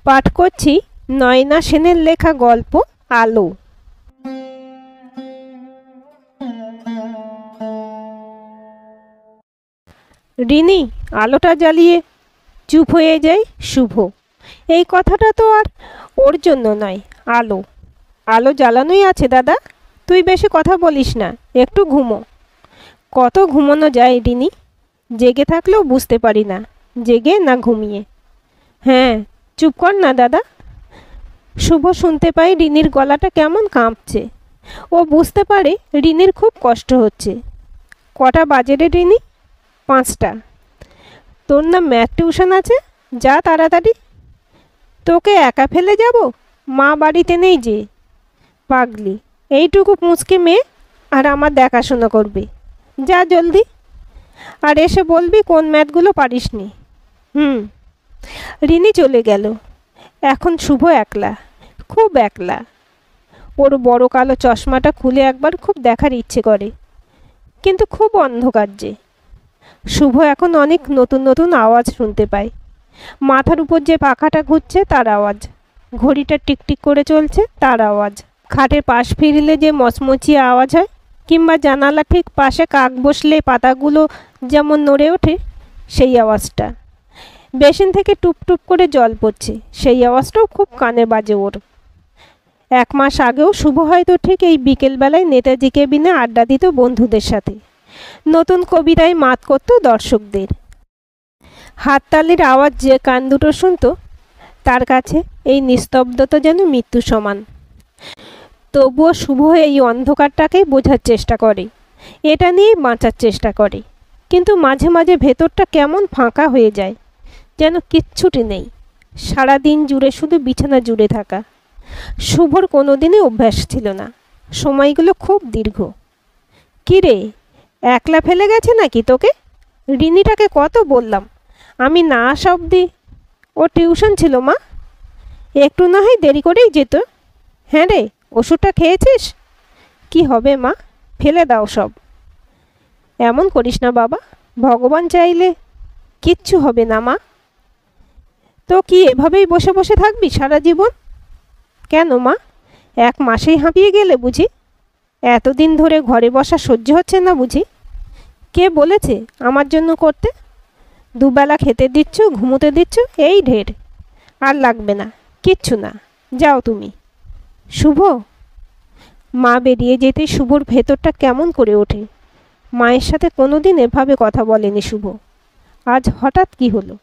পাঠ করছি নয়না সেনের লেখা গল্প আলো। রিনি আলোটা জ্বালিয়ে চুপ হয়ে যায় শুভ। এই কথাটা তো আর ওর জন্য নয়। আলো আলো জ্বালানোই আছে দাদা, তুই বেশি কথা বলিস না, একটু ঘুমো। কত ঘুমানো যায় রিনি, জেগে থাকলেও বুঝতে পারি না জেগে না ঘুমিয়ে। হ্যাঁ চুপ কর না দাদা। শুভ শুনতে পাই রিনির গলাটা কেমন কাঁপছে। ও বুঝতে পারে রিনির খুব কষ্ট হচ্ছে। কটা বাজে রে রিনি? 5টা। তোর না ম্যাথ টিউশন আছে, যা তাড়াতাড়ি। তোকে একা ফেলে যাব? মা বাড়িতে নেই যে। পাগলি, এইটুকু পুঁচকে মেয়ে আর আমার দেখাশোনা করবে। যা জলদি, আর এসে বলবি কোন ম্যাথগুলো পারিসনি। রিনি চলে গেল। এখন শুভ একলা, খুব একলা। ওর বড় কালো চশমাটা খুলে একবার খুব দেখার ইচ্ছে করে, কিন্তু খুব অন্ধকার যে। শুভ এখন অনেক নতুন নতুন আওয়াজ শুনতে পায়। মাথার উপর যে পাখাটা ঘুরছে তার আওয়াজ, ঘড়িটা টিকটিক করে চলছে তার আওয়াজ, খাটের পাশ ফিরলে যে মচমচিয়ে আওয়াজ হয়, কিংবা জানালা ঠিক পাশে কাক বসলে পাতাগুলো যেমন নড়ে ওঠে সেই আওয়াজটা। বেসিন থেকে টুপ টুপ করে জল পড়ছে, সেই আওয়াজটাও খুব কানে বাজে ওর। 1 মাস আগেও শুভ হয়তো ঠিক এই বিকেলবেলায় নেতাজি কেবিনে আড্ডা দিত বন্ধুদের সাথে। নতুন কবিতায় মাত করত দর্শকদের। হাততালির আওয়াজ যে কান দুটো শুনত, তার কাছে এই নিস্তব্ধতা যেন মৃত্যু সমান। তবুও শুভ এই অন্ধকারটাকেই বোঝার চেষ্টা করে, এটা নিয়েই বাঁচার চেষ্টা করে। কিন্তু মাঝে মাঝে ভেতরটা কেমন ফাঁকা হয়ে যায়, যেন কিচ্ছুটি নেই। সারাদিন জুড়ে শুধু বিছানা জুড়ে থাকা। শুভর কোনোদিনই অভ্যাস ছিল না। সময়গুলো খুব দীর্ঘ। কী রে, একলা ফেলে গেছে নাকি তোকে? রিনিটাকে কত বললাম আমি না আসা অবধি ও টিউশন ছিল মা, একটু না হয় দেরি করেই যেত। হ্যাঁ রে, ওষুধটা খেয়েছিস? কি হবে মা, ফেলে দাও সব। এমন করিস না বাবা, ভগবান চাইলে কিচ্ছু হবে না মা। তো কি এভাবেই বসে বসে থাকবি সারা জীবন? কেন মা, 1 মাসেই হাঁপিয়ে গেলে বুঝি? এতদিন ধরে ঘরে বসা সহ্য হচ্ছে না বুঝি? কে বলেছে আমার জন্য করতে? দুবেলা খেতে দিচ্ছ, ঘুমোতে দিচ্ছ, এই ঢের। আর লাগবে না, কিচ্ছু না, যাও তুমি। শুভ। মা বেরিয়ে যেতে শুভর ভেতরটা কেমন করে ওঠে। মায়ের সাথে কোনোদিন এভাবে কথা বলেনি শুভ। আজ হঠাৎ কি হলো?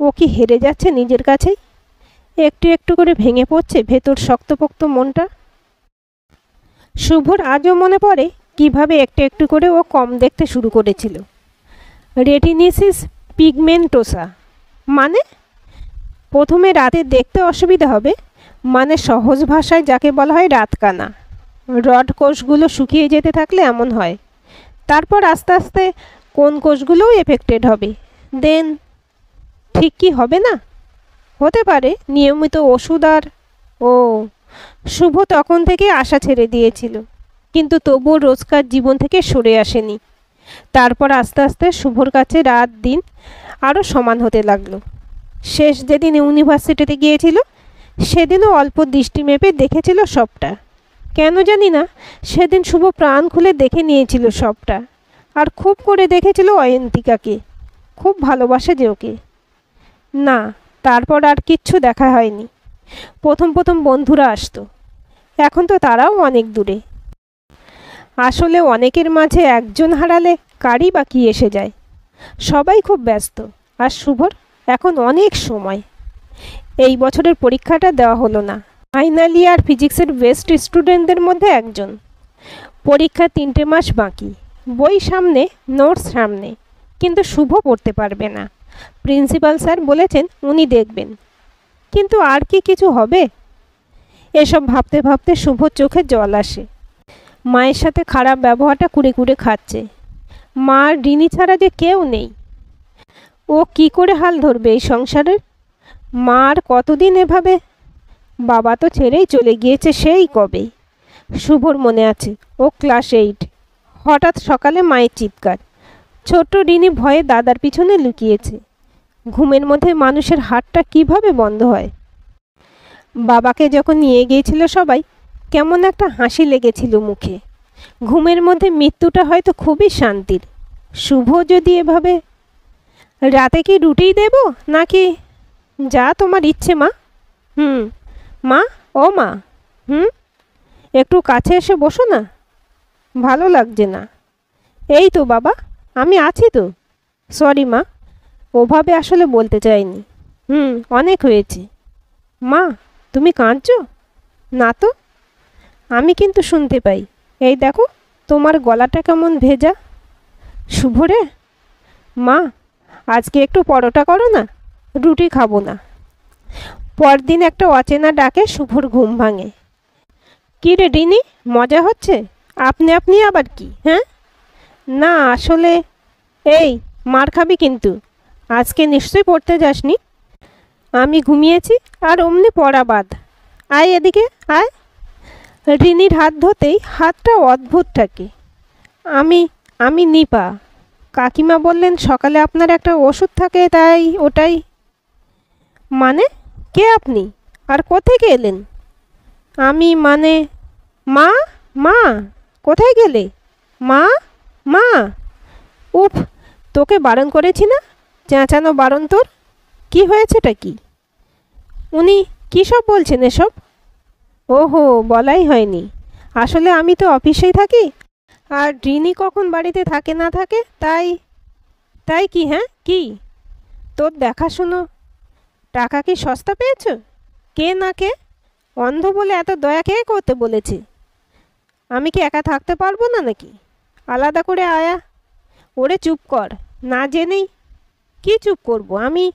ও কি হেরে যাচ্ছে নিজের কাছেই? একটু একটু করে ভেঙে পড়ছে ভেতর শক্তপোক্ত মনটা। শুভর আজও মনে পড়ে কিভাবে একটু একটু করে ও কম দেখতে শুরু করেছিল। রেটিনিসিস পিগমেন্টোসা মানে? প্রথমে রাতে দেখতে অসুবিধা হবে, মানে সহজ ভাষায় যাকে বলা হয় রাতকানা। রড কোষগুলো শুকিয়ে যেতে থাকলে এমন হয়। তারপর আস্তে আস্তে কোন কোষগুলোও এফেক্টেড হবে। দেন ঠিক কি হবে না? হতে পারে নিয়মিত ওষুধ আর। ও, শুভ তখন থেকে আশা ছেড়ে দিয়েছিল, কিন্তু তবুও রোজকার জীবন থেকে সরে আসেনি। তারপর আস্তে আস্তে শুভর কাছে রাত দিন আরও সমান হতে লাগলো। শেষ যেদিন ইউনিভার্সিটিতে গিয়েছিল সেদিনও অল্প দৃষ্টি মেপে দেখেছিল সবটা। কেন জানি না, সেদিন শুভ প্রাণ খুলে দেখে নিয়েছিল সবটা। আর খুব করে দেখেছিল অয়ন্তিকাকে, খুব ভালোবাসে যে ওকে। না, তারপর আর কিচ্ছু দেখা হয়নি। প্রথম প্রথম বন্ধুরা আসতো, এখন তো তারাও অনেক দূরে। আসলে অনেকের মাঝে একজন হারালে কারই বা কি এসে যায়। সবাই খুব ব্যস্ত। আর শুভর এখন অনেক সময়। এই বছরের পরীক্ষাটা দেওয়া হলো না। ফাইনাল ইয়ার ফিজিক্সের বেস্ট স্টুডেন্টদের মধ্যে একজন। পরীক্ষা 3টে মাস বাকি, বই সামনে, নোটস সামনে, কিন্তু শুভ পড়তে পারবে না। প্রিন্সিপাল স্যার বলেছেন উনি দেখবেন, কিন্তু আর কি কিছু হবে? এসব ভাবতে ভাবতে শুভর চোখে জল আসে। মায়ের সাথে খারাপ ব্যবহারটা কুড়ে কুড়ে খাচ্ছে। মা আর রিনি ছাড়া যে কেউ নেই। ও কি করে হাল ধরবে এই সংসারের? মা আর কতদিন এভাবে? বাবা তো ছেড়েই চলে গিয়েছে সেই কবে। শুভর মনে আছে ও ক্লাস 8। হঠাৎ সকালে মায়ের চিৎকার। ছোট্ট রিনি ভয়ে দাদার পিছনে লুকিয়েছে। ঘুমের মধ্যে মানুষের হাতটা কিভাবে বন্ধ হয়? বাবাকে যখন নিয়ে গিয়েছিল সবাই, কেমন একটা হাসি লেগেছিল মুখে। ঘুমের মধ্যে মৃত্যুটা হয়তো খুবই শান্তির। শুভ যদি এভাবে। রাতে কি রুটি দেব নাকি? যা তোমার ইচ্ছে মা। মা, ও মা। একটু কাছে এসে বসো না, ভালো লাগছে না। এই তো বাবা, আমি আছি তো। সরি মা, ওভাবে আসলে বলতে চাইনি। অনেক হয়েছে। মা, তুমি কাঁদছো? না তো, আমি কিন্তু শুনতে পাই। এই দেখো, তোমার গলাটা কেমন ভেজা। শুভ রে, মা আজকে একটু পরোটা করো না, রুটি খাবো না। পরদিন একটা অচেনা ডাকে শুভর ঘুম ভাঙে। কী রে ডিনি, মজা হচ্ছে? আপনি আপনি আবার কি? হ্যাঁ, না আসলে। এই, মার খাবি কিন্তু। আজকে নিশ্চয়ই পড়তে যাসনি। আমি ঘুমিয়েছি আর অমনি পড়া বাদ। আয় এদিকে আয়। রিনির হাত ধরতেই হাতটা অদ্ভুত থাকে। আমি আমি নিপা। কাকিমা বললেন সকালে আপনার একটা ওষুধ থাকে, তাই ওটাই। মানে, কে আপনি আর কোত্থেকে এলেন? আমি মানে, মা, মা কোথায় গেলে? মা, মা। উফ, তোকে বারণ করেছি না? চেঁচানো বারণ তোর। কি হয়েছেটা কি? উনি কী সব বলছেন এসব? ওহো, বলাই হয়নি। আসলে আমি তো অফিসেই থাকি, আর রিনি কখন বাড়িতে থাকে না থাকে, তাই। তাই কি? হ্যাঁ, কি? তোর দেখাশুনো। টাকা কি সস্তা পেয়েছ? কে না কে? অন্ধ বলে এত দয়া কে করতে বলেছে? আমি কি একা থাকতে পারবো না নাকি? আলাদা করে আয়া। ওরে চুপ কর, না জেনেই। কি চুপ করব আমি?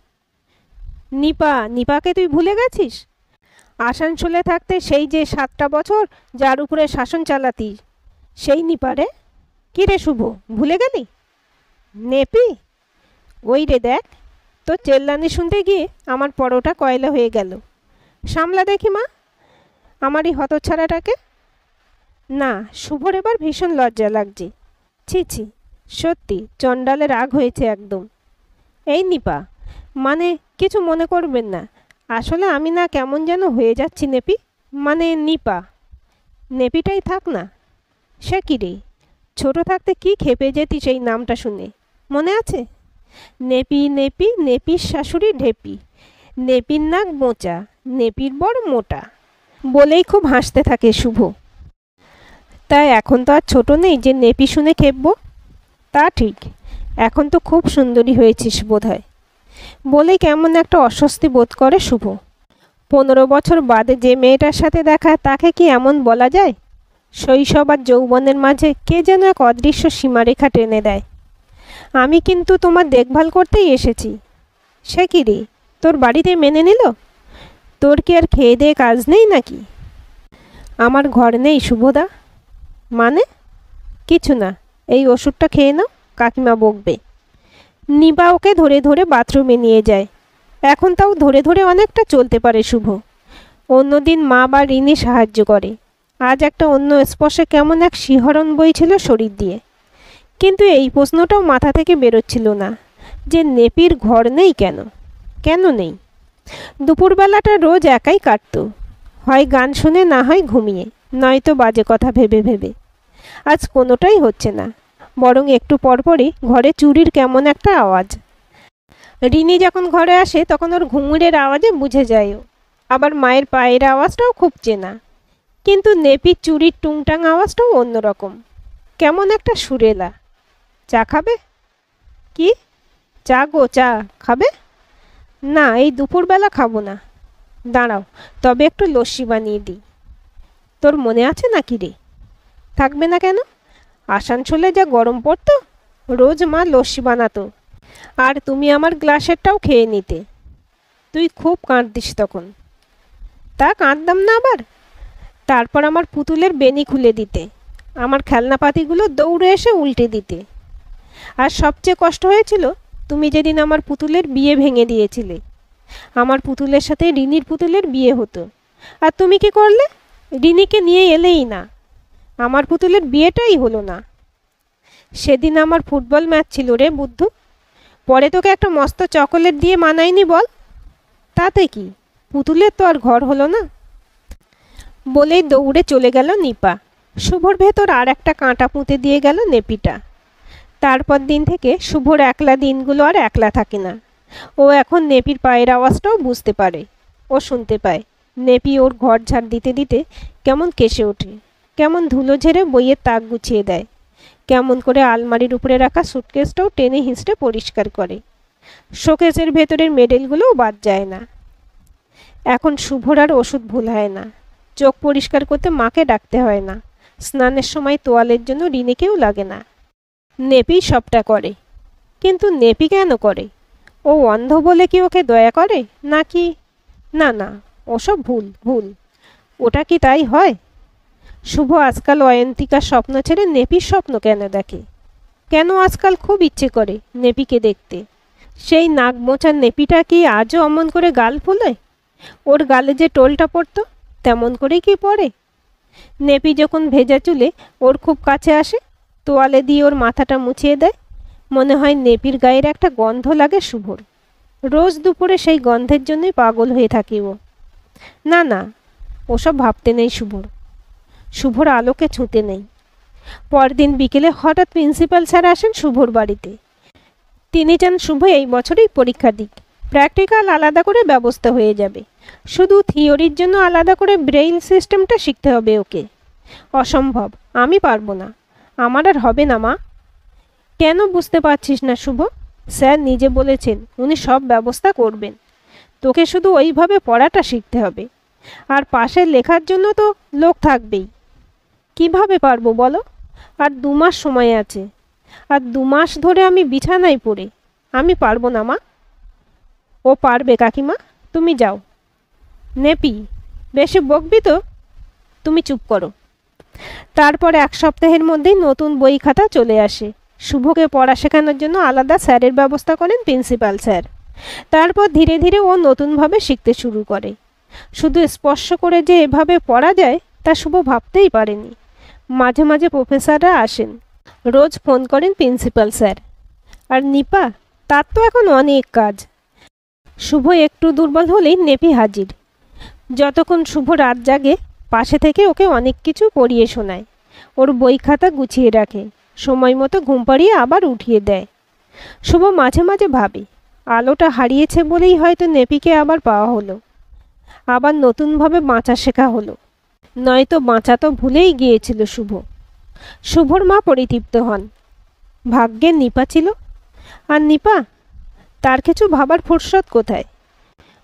নিপাকে তুই ভুলে গেছিস? আসানসোলে থাকতে সেই যে 7টা বছর যার উপরে শাসন চালাতিস, সেই নিপারে। কী রে শুভ, ভুলে গেলি? নেপি? ওই রে দেখ, তোর চেল্লানি শুনতে গিয়ে আমার পরোটা কয়লা হয়ে গেল। সামলা দেখি মা আমার এই হতচ্ছাড়াটাকে। না, শুভর এবার ভীষণ লজ্জা লাগছে। ছি ছি, সত্যি চণ্ডালে রাগ হয়েছে একদম। এই নিপা, মানে কিছু মনে করবেন না। আসলে আমি না কেমন যেন হয়ে যাচ্ছি নেপি। মানে নিপা। নেপিটাই থাক না। সে কি রে, ছোটো থাকতে কি খেপে যেতি সেই নামটা শুনে, মনে আছে? নেপি নেপি, নেপির শাশুড়ি ঢেপি, নেপির নাক মোচা, নেপির বড় মোটা বলেই খুব হাসতে থাকে শুভ। তাই এখন তো আর ছোট নেই যে নেপি শুনে খেপবো। তা ঠিক, এখন তো খুব সুন্দরী হয়েছিস বোধহয় বলেই কেমন একটা অস্বস্তি বোধ করে শুভ। 15 বছর বাদে যে মেয়েটার সাথে দেখা, তাকে কি এমন বলা যায়? শৈশব আর যৌবনের মাঝে কে যেন এক অদৃশ্য সীমারেখা টেনে দেয়। আমি কিন্তু তোমার দেখভাল করতেই এসেছি। সে কি রে, তোর বাড়িতে মেনে নিল? তোর কি আর খেয়ে দেয়ে কাজ নেই নাকি? আমার ঘর নেই শুভদা। মানে? কিছু না, এই ওষুধটা খেয়ে নাও, কাকিমা বকবে। নিপা ওকে ধরে ধরে বাথরুমে নিয়ে যায়। এখন তাও ধরে ধরে অনেকটা চলতে পারে শুভ। অন্যদিন মা বা রিনি সাহায্য করে। আজ একটা অন্য স্পর্শে কেমন এক শিহরণ বইছিল শরীর দিয়ে। কিন্তু এই প্রশ্নটাও মাথা থেকে বেরোচ্ছিল না যে নেপির ঘর নেই কেন? কেন নেই? দুপুরবেলাটা রোজ একাই কাটত, হয় গান শুনে, না হয় ঘুমিয়ে, নয়তো বাজে কথা ভেবে ভেবে। আজ কোনোটাই হচ্ছে না, বরং একটু পরপরই ঘরে চুরির কেমন একটা আওয়াজ। রিনি যখন ঘরে আসে তখন ওর ঘুঙুরের আওয়াজে বুঝে যায় ও। আবার মায়ের পায়ের আওয়াজটাও খুব চেনা, কিন্তু নেপির চুরির টুংটাং আওয়াজটাও অন্যরকম, কেমন একটা সুরেলা। চা খাবে? কি? চা গো, চা খাবে? না, এই দুপুরবেলা খাবো না। দাঁড়াও, তবে একটু লস্যি বানিয়ে দিই। তোর মনে আছে নাকি রে? থাকবে না কেন? আসানসোলে যা গরম পড়তো, রোজ মা লস্যি বানাতো, আর তুমি আমার গ্লাসেরটাও খেয়ে নিতে। তুই খুব কাঁদতিস তখন। তা কাঁদতাম না আবার? তারপর আমার পুতুলের বেনি খুলে দিতে, আমার খেলনাপাতিগুলো দৌড়ে এসে উল্টে দিতে। আর সবচেয়ে কষ্ট হয়েছিল তুমি যেদিন আমার পুতুলের বিয়ে ভেঙে দিয়েছিলে। আমার পুতুলের সাথে রিনির পুতুলের বিয়ে হতো, আর তুমি কি করলে? রিনিকে নিয়ে এলেই না, আমার পুতুলের বিয়েটাই হলো না। সেদিন আমার ফুটবল ম্যাচ ছিল রে বুদ্ধু, পরে তোকে একটা মস্ত চকোলেট দিয়ে মানায়নি বল? তাতে কি, পুতুলের তো আর ঘর হলো না। বলেই দৌড়ে চলে গেল নিপা। শুভর ভেতর আর একটা কাঁটা পুঁতে দিয়ে গেল নেপিটা। তারপর দিন থেকে শুভর একলা দিনগুলো আর একলা থাকে না। ও এখন নেপির পায়ের আওয়াজটাও বুঝতে পারে, ও শুনতে পায়। নেপি ওর ঘর ঝাড় দিতে দিতে কেমন কেসে ওঠে, কেমন ধুলো ঝেড়ে বইয়ের তাক গুছিয়ে দেয়, কেমন করে আলমারির উপরে রাখা সুটকেসটাও টেনে হিঁচড়ে পরিষ্কার করে। শোকেসের ভেতরের মেডেলগুলোও বাদ যায় না। এখন শুভর আর ওষুধ ভুল হয় না, চোখ পরিষ্কার করতে মাকে ডাকতে হয় না, স্নানের সময় তোয়ালের জন্য রিনিকেও লাগে না। নেপি সবটা করে। কিন্তু নেপি কেন করে? ও অন্ধ বলে কি ওকে দয়া করে নাকি? না না, ওসব ভুল ভুল। ওটা কি তাই হয়? শুভ আজকাল অয়ন্তিকার স্বপ্ন ছেড়ে নেপির স্বপ্ন কেন দেখে? কেন আজকাল খুব ইচ্ছে করে নেপিকে দেখতে? সেই নাক মোচার নেপিটা কি আজও অমন করে গাল ফুলে? ওর গালে যে টোলটা পড়তো তেমন করেই কি পড়ে? নেপি যখন ভেজা চুলে ওর খুব কাছে আসে, তোয়ালে দিয়ে ওর মাথাটা মুছিয়ে দেয়, মনে হয় নেপির গায়ের একটা গন্ধ লাগে শুভর। রোজ দুপুরে সেই গন্ধের জন্যই পাগল হয়ে থাকি ও। না না, ওসব ভাবতে নেই শুভর। শুভর আলোকে ছুঁতে নেই। পরদিন বিকেলে হঠাৎ প্রিন্সিপাল স্যার আসেন শুভর বাড়িতে। তিনি চান শুভ এই বছরই পরীক্ষা দিক, প্র্যাকটিক্যাল আলাদা করে ব্যবস্থা হয়ে যাবে। শুধু থিওরির জন্য আলাদা করে ব্রেইল সিস্টেমটা শিখতে হবে ওকে। অসম্ভব, আমি পারবো না, আমার আর হবে না মা। কেন বুঝতে পারছিস না শুভ? স্যার নিজে বলেছেন উনি সব ব্যবস্থা করবেন, তোকে শুধু ওইভাবে পড়াটা শিখতে হবে। আর পাশে লেখার জন্য তো লোক থাকবেই। কিভাবে পারবো বলো? আর 2 মাস সময় আছে, আর 2 মাস ধরে আমি বিছানায় পড়ে। আমি পারবো না মা। ও পারবে কাকিমা, তুমি যাও। নেপি, বেশি বকবি তো? তুমি চুপ করো। তারপর 1 সপ্তাহের মধ্যেই নতুন বই খাতা চলে আসে। শুভকে পড়া শেখানোর জন্য আলাদা স্যারের ব্যবস্থা করেন প্রিন্সিপাল স্যার। তারপর ধীরে ধীরে ও নতুনভাবে শিখতে শুরু করে। শুধু স্পর্শ করে যে এভাবে পড়া যায় তা শুভ ভাবতেই পারেনি। মাঝে মাঝে প্রফেসররা আসেন, রোজ ফোন করেন প্রিন্সিপাল স্যার। আর নিপা, তার তো এখন অনেক কাজ। শুভ একটু দুর্বল হলেই নেপি হাজির। যতক্ষণ শুভ রাত জাগে পাশে থেকে ওকে অনেক কিছু পড়িয়ে শোনায়, ওর বই খাতা গুছিয়ে রাখে, সময় মতো ঘুম পাড়িয়ে আবার উঠিয়ে দেয়। শুভ মাঝে মাঝে ভাবে আলোটা হারিয়েছে বলেই হয়তো নেপিকে আবার পাওয়া হলো, আবার নতুনভাবে বাঁচা শেখা হলো। নয়তো বাঁচা তো ভুলেই গিয়েছিল শুভ। শুভর মা পরিতৃপ্ত হন। ভাগ্যে নিপা ছিল। আর নিপা, তার কিছু ভাবার ফুরসত কোথায়?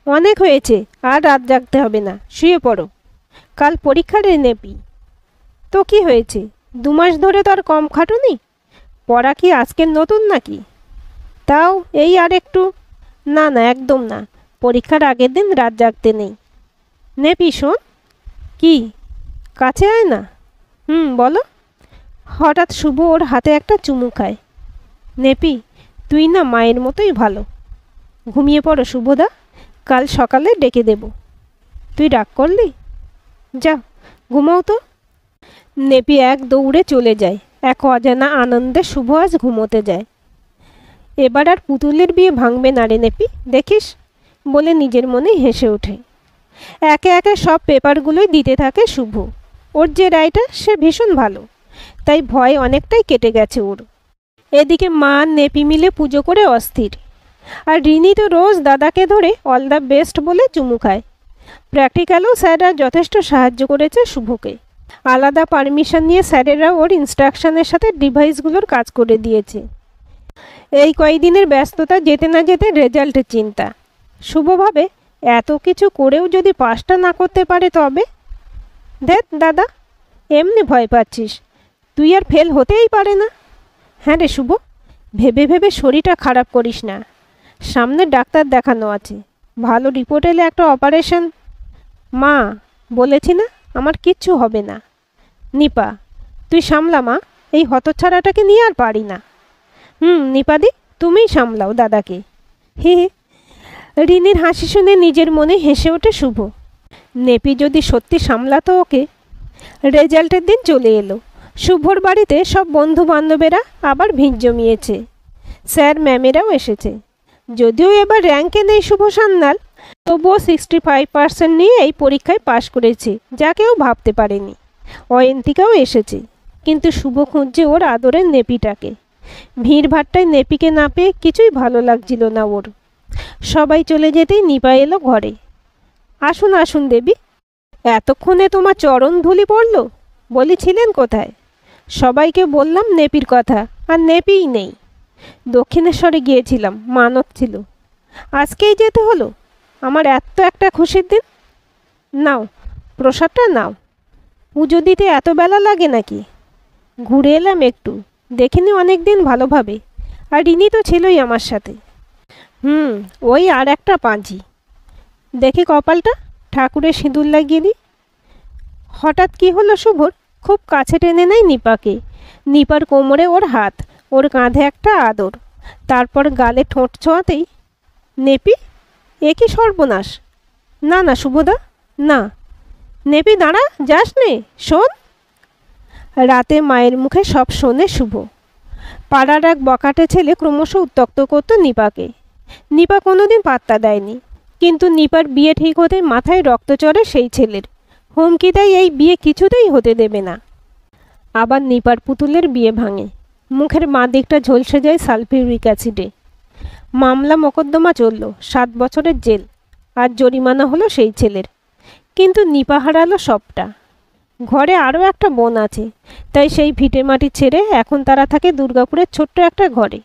অনেক হয়েছে, আর রাত জাগতে হবে না, শুয়ে পড়ো, কাল পরীক্ষা রে নেপি। তো কি হয়েছে, 2 মাস ধরে তো আর কম খাটুনি? পড়া কি আজকের নতুন নাকি? তাও এই আর একটু। না না, একদম না, পরীক্ষার আগের দিন রাত জাগতে নেই। নেপি শোন। কি? কাছে আয় না। বলো। হঠাৎ শুভ ওর হাতে একটা চুমু খায়। নেপি, তুই না মায়ের মতোই ভালো। ঘুমিয়ে পড়ো শুভদা, কাল সকালে ডেকে দেব। তুই রাগ করলি? যা ঘুমাও তো। নেপি এক দৌড়ে চলে যায়। এক অজানা আনন্দে শুভ আজ ঘুমোতে যায়। এবার আর পুতুলের বিয়ে ভাঙবে না রে নেপি, দেখিস, বলে নিজের মনে হেসে ওঠে। একে একে সব পেপারগুলোই দিতে থাকে শুভ। ওর যে রায়টা সে ভীষণ ভালো, তাই ভয় অনেকটাই কেটে গেছে ওর। এদিকে মা নেপি মিলে পুজো করে অস্থির। আর রিনি তো রোজ দাদাকে ধরে অল দ্য বেস্ট বলে চুমু খায়। প্র্যাকটিক্যালও স্যাররা যথেষ্ট সাহায্য করেছে শুভকে। আলাদা পারমিশন নিয়ে স্যারেরা ওর ইনস্ট্রাকশনের সাথে ডিভাইসগুলোর কাজ করে দিয়েছে। এই কয়েকদিনের ব্যস্ততা যেতে না যেতে রেজাল্টের চিন্তা। শুভভাবে এত কিছু করেও যদি পাসটা না করতে পারে তবে? দেখ দাদা, এমনি ভয় পাচ্ছিস, তুই আর ফেল হতেই পারে না। হ্যাঁ রে শুভ, ভেবে ভেবে শরীরটা খারাপ করিস না, সামনে ডাক্তার দেখানো আছে, ভালো রিপোর্ট এলে একটা অপারেশন। মা, বলেছি না আমার কিচ্ছু হবে না। নিপা, তুই সামলা মা, এই হতচ্ছাড়াটাকে নিয়ে আর পারি না। নিপাদি, তুমিই সামলাও দাদাকে। হে হে। রিনির হাসি শুনে নিজের মনে হেসে ওঠে শুভ। নেপি যদি সত্যি সামলাতো ওকে। রেজাল্টের দিন চলে এলো। শুভর বাড়িতে সব বন্ধু বান্ধবেরা আবার ভিড় জমিয়েছে। স্যার ম্যামেরাও এসেছে। যদিও এবার র্যাঙ্কে নেই শুভ সান্যাল, তবুও 65% নিয়ে এই পরীক্ষায় পাশ করেছে, যা কেউ ভাবতে পারেনি। অয়ন্তিকাও এসেছে, কিন্তু শুভ খুঁজছে ওর আদরের নেপিটাকে। ভিড়ভাট্টায় নেপিকে না পেয়ে কিছুই ভালো লাগছিল না ওর। সবাই চলে যেতেই নিপা এলো ঘরে। আসুন আসুন দেবী, এতক্ষণে তোমার চরণ ধুলি পড়ল, বলেছিলেন কোথায়? সবাইকে বললাম নেপির কথা, আর নেপিই নেই। দক্ষিণেশ্বরে গিয়েছিলাম, মানত ছিল। আজকেই যেতে হলো। আমার এত একটা খুশির দিন। নাও, প্রসাদটা নাও। পুজো দিতে এত বেলা লাগে নাকি? ঘুরে এলাম একটু, দেখিনি অনেক দিন ভালোভাবে। আর রিনি তো ছিলই আমার সাথে। ওই আর একটা পাঁজি। দেখি কপালটা, ঠাকুরের সিঁদুর লাগিয়ে দিই। হঠাৎ কি হলো শুভর? খুব কাছে টেনে নেয় নিপাকে। নিপার কোমরে ওর হাত, ওর কাঁধে একটা আদর, তারপর গালে ঠোঁট ছোঁয়াতেই, নেপি, এ কি সর্বনাশ! না না শুভদা, না। নেপি দাঁড়া, যাস নে, শোন। রাতে মায়ের মুখে সব শোনে শুভ। পাড়ার এক বকাটে ছেলে ক্রমশ উত্ত্যক্ত করত নিপাকে। নিপা কোনোদিন পাত্তা দেয়নি, কিন্তু নিপার বিয়ে ঠিক হতে মাথায় রক্ত চড়ে সেই ছেলের। হুমকি দেয় এই বিয়ে কিছুতেই হতে দেবে না। আবার নিপার পুতুলের বিয়ে ভাঙে। মুখের মা দিকটা ঝলসে যায় সালফিউরিক অ্যাসিডে। মামলা মোকদ্দমা চলল, 7 বছরের জেল, আর জরিমানা হলো সেই ছেলের। কিন্তু নিপা হারালো সবটা। ঘরে আরও একটা বোন আছে, তাই সেই ভিটে মাটি ছেড়ে এখন তারা থাকে দুর্গাপুরের ছোট্ট একটা ঘরে।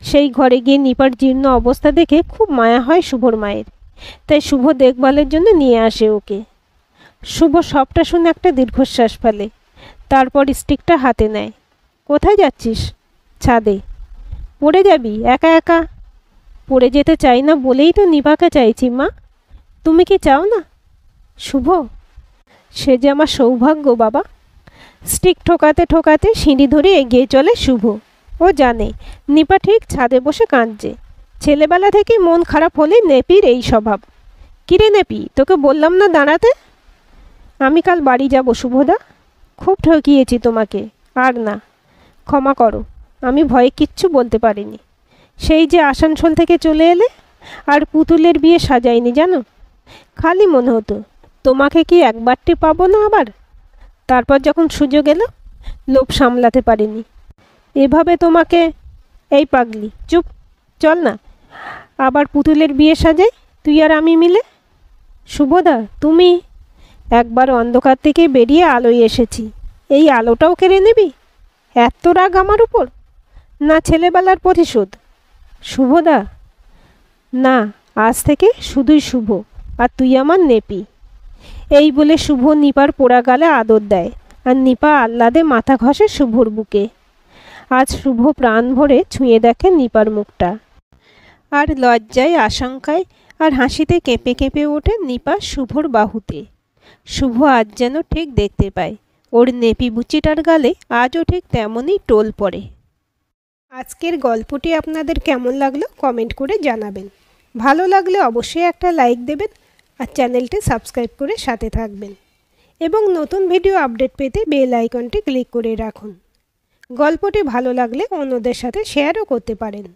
সেই ঘরে গিয়ে নিপার জীর্ণ অবস্থা দেখে খুব মায়া হয় শুভর মায়ের, তাই শুভ দেখভালের জন্য নিয়ে আসে ওকে। শুভ সবটা শুনে একটা দীর্ঘশ্বাস ফেলে, তারপর স্টিকটা হাতে নেয়। কোথায় যাচ্ছিস? ছাদে। পড়ে যাবি একা একা? পড়ে যেতে চাই না বলেই তো নিপাকে চাইছি মা। তুমি কি চাও না? শুভ, সে যে আমার সৌভাগ্য বাবা। স্টিক ঠোকাতে ঠোকাতে সিঁড়ি ধরে এগিয়ে চলে শুভ। ও জানে নিপা ঠিক ছাদে বসে কাঁদছে। ছেলেবেলা থেকেই মন খারাপ হলেই নেপির এই স্বভাব। কিরে নেপি, তোকে বললাম না দাঁড়াতে? আমি কাল বাড়ি যাব শুভদা। খুব ঠকিয়েছি তোমাকে। আর না, ক্ষমা করো, আমি ভয়ে কিচ্ছু বলতে পারিনি। সেই যে আসানসোল থেকে চলে এলে, আর পুতুলের বিয়ে সাজাইনি জানো। খালি মনে হতো তোমাকে কি একবারটি পাবো না আবার। তারপর যখন সুযোগ এলো, লোভ সামলাতে পারিনি। এভাবে তোমাকে, এই পাগলি চুপ, চল না আবার পুতুলের বিয়ে সাজাই, তুই আর আমি মিলে। শুভদা তুমি, একবার অন্ধকার থেকে বেরিয়ে আলোয় এসেছি, এই আলোটাও কেড়ে নিবি? এত রাগ আমার উপর? না ছেলেবেলার প্রতিশোধ? শুভদা, না, আজ থেকে শুধুই শুভ, আর তুই আমার নেপি। এই বলে শুভ নিপার পোড়া গালে আদর দেয়, আর নিপা আহ্লাদে মাথা ঘষে শুভর বুকে। আজ শুভ প্রাণ ভরে ছুঁয়ে দেখে নিপার মুখটা, আর লজ্জায়, আশঙ্কায় আর হাসিতে কেঁপে কেঁপে ওঠে নিপা শুভর বাহুতে। শুভ আজ যেন ঠিক দেখতে পায় ওর নেপি বুচিটার গালে আজও ঠিক তেমনই টোল পড়ে। আজকের গল্পটি আপনাদের কেমন লাগলো কমেন্ট করে জানাবেন। ভালো লাগলে অবশ্যই একটা লাইক দেবেন, আর চ্যানেলটি সাবস্ক্রাইব করে সাথে থাকবেন, এবং নতুন ভিডিও আপডেট পেতে বেল আইকনটি ক্লিক করে রাখুন। গল্পটি ভালো লাগলে অন্যদের সাথে শেয়ারও করতে পারেন।